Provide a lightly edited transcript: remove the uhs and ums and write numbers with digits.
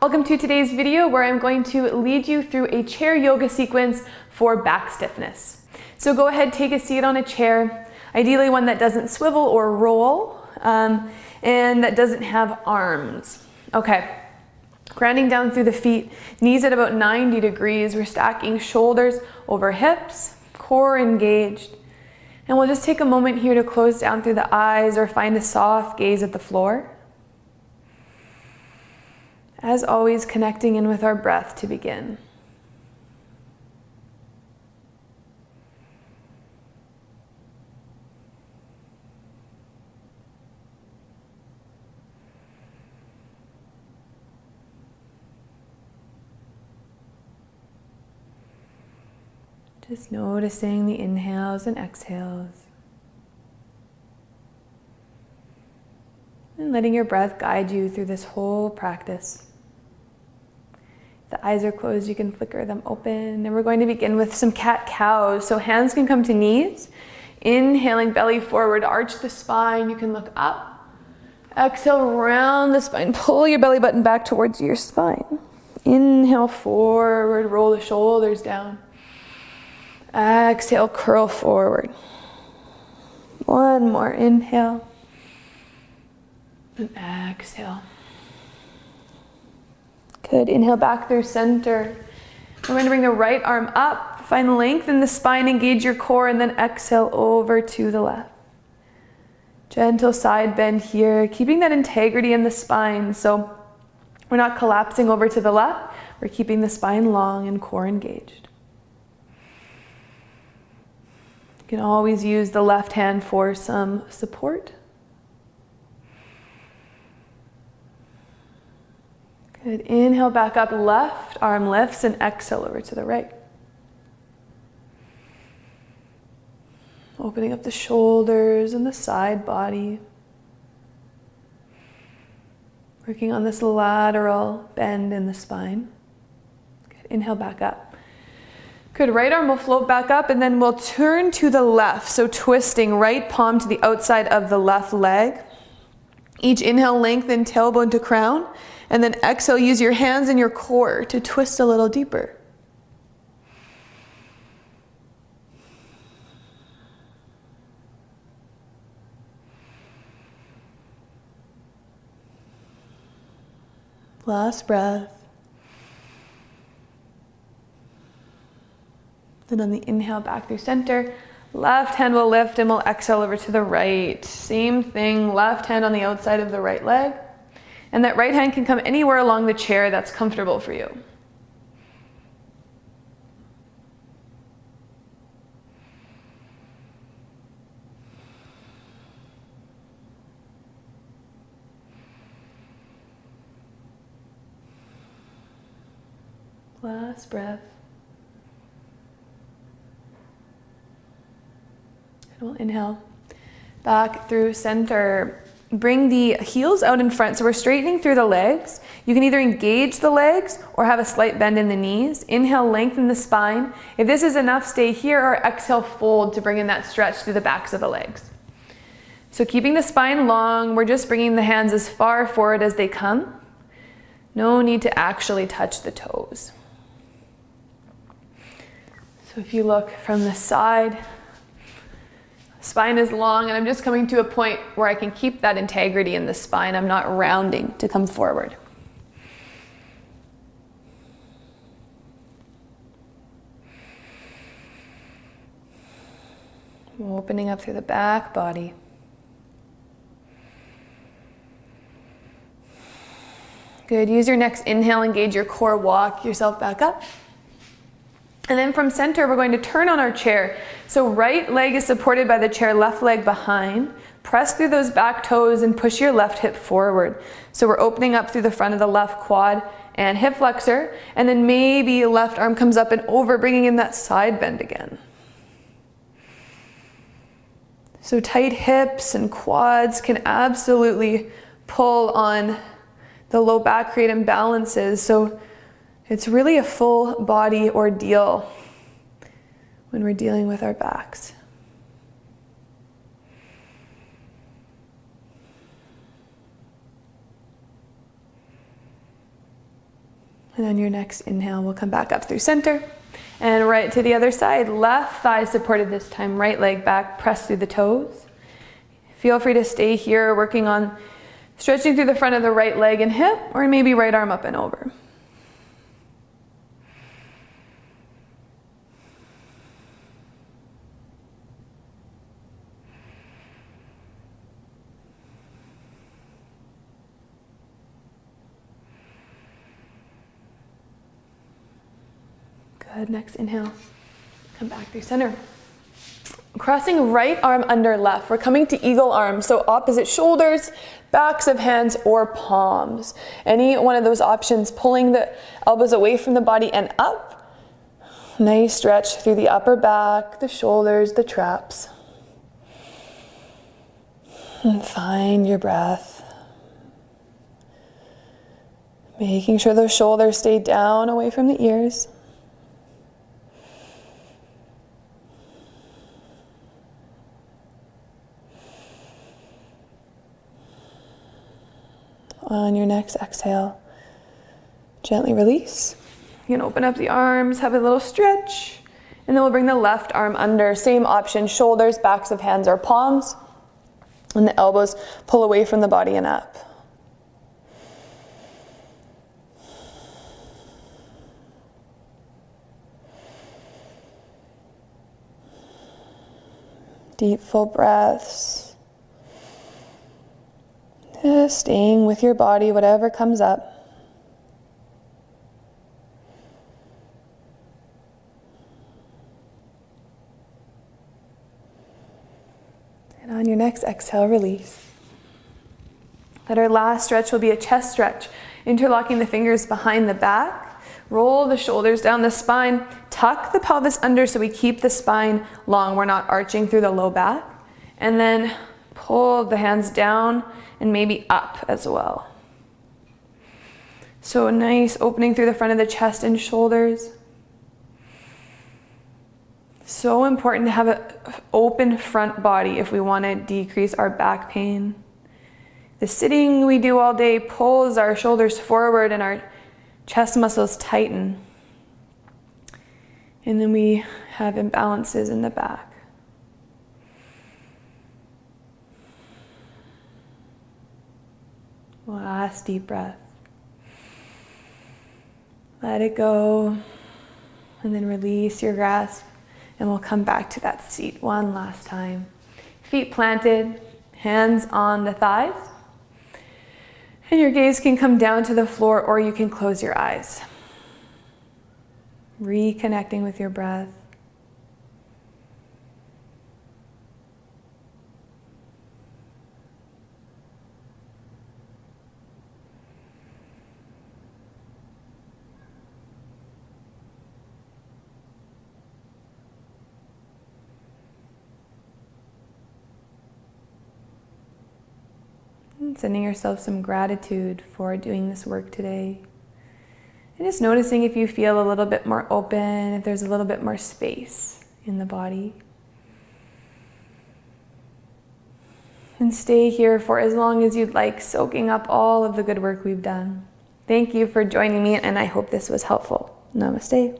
Welcome to today's video where I'm going to lead you through a chair yoga sequence for back stiffness. So go ahead, take a seat on a chair, ideally one that doesn't swivel or roll, and that doesn't have arms. Okay, grounding down through the feet, knees at about 90 degrees. We're stacking shoulders over hips, core engaged. And we'll just take a moment here to close down through the eyes or find a soft gaze at the floor. As always, connecting in with our breath to begin. Just noticing the inhales and exhales. And letting your breath guide you through this whole practice. If the eyes are closed, you can flicker them open. And we're going to begin with some cat-cows. So hands can come to knees. Inhaling, belly forward, arch the spine. You can look up. Exhale, round the spine. Pull your belly button back towards your spine. Inhale, forward, roll the shoulders down. Exhale, curl forward. One more inhale. And exhale. Good. Inhale back through center. We're going to bring the right arm up. Find length in the spine, engage your core, and then exhale over to the left. Gentle side bend here, keeping that integrity in the spine. So we're not collapsing over to the left. We're keeping the spine long and core engaged. You can always use the left hand for some support. Good. Inhale back up, left arm lifts, and exhale over to the right. Opening up the shoulders and the side body. Working on this lateral bend in the spine. Good. Inhale back up. Good. Right arm will float back up, and then we'll turn to the left. So twisting right palm to the outside of the left leg. Each inhale, lengthen tailbone to crown. And then exhale, use your hands and your core to twist a little deeper. Last breath. Then on the inhale, back through center. Left hand will lift and we'll exhale over to the right. Same thing, left hand on the outside of the right leg. And that right hand can come anywhere along the chair that's comfortable for you. Last breath. And we'll inhale back through center. Bring the heels out in front. So we're straightening through the legs. You can either engage the legs or have a slight bend in the knees. Inhale, lengthen the spine. If this is enough, stay here, or exhale, fold to bring in that stretch through the backs of the legs. So keeping the spine long, we're just bringing the hands as far forward as they come. No need to actually touch the toes. So if you look from the side, spine is long, and I'm just coming to a point where I can keep that integrity in the spine. I'm not rounding to come forward. Opening up through the back body. Good. Use your next inhale, engage your core, walk yourself back up. And then from center, we're going to turn on our chair. So right leg is supported by the chair, left leg behind. Press through those back toes and push your left hip forward. So we're opening up through the front of the left quad and hip flexor. And then maybe left arm comes up and over, bringing in that side bend again. So tight hips and quads can absolutely pull on the low back, create imbalances. So it's really a full body ordeal when we're dealing with our backs. And on your next inhale, we'll come back up through center. And right to the other side, left thigh supported this time, right leg back, press through the toes. Feel free to stay here, working on stretching through the front of the right leg and hip, or maybe right arm up and over. Good, next inhale, come back through center. Crossing right arm under left, we're coming to eagle arms, so opposite shoulders, backs of hands, or palms. Any one of those options, pulling the elbows away from the body and up. Nice stretch through the upper back, the shoulders, the traps. And find your breath. Making sure those shoulders stay down away from the ears. On your next exhale, gently release. You can open up the arms, have a little stretch, and then we'll bring the left arm under. Same option, shoulders, backs of hands, or palms, and the elbows pull away from the body and up. Deep, full breaths. Just staying with your body, whatever comes up. And on your next exhale, release. That our last stretch will be a chest stretch, interlocking the fingers behind the back. Roll the shoulders down the spine. Tuck the pelvis under so we keep the spine long. We're not arching through the low back. And then pull the hands down and maybe up as well. So a nice opening through the front of the chest and shoulders. So important to have an open front body if we want to decrease our back pain. The sitting we do all day pulls our shoulders forward and our chest muscles tighten. And then we have imbalances in the back. Last deep breath. Let it go. And then release your grasp. And we'll come back to that seat one last time. Feet planted, hands on the thighs. And your gaze can come down to the floor or you can close your eyes. Reconnecting with your breath. Sending yourself some gratitude for doing this work today. And just noticing if you feel a little bit more open, if there's a little bit more space in the body. And stay here for as long as you'd like, soaking up all of the good work we've done. Thank you for joining me, and I hope this was helpful. Namaste.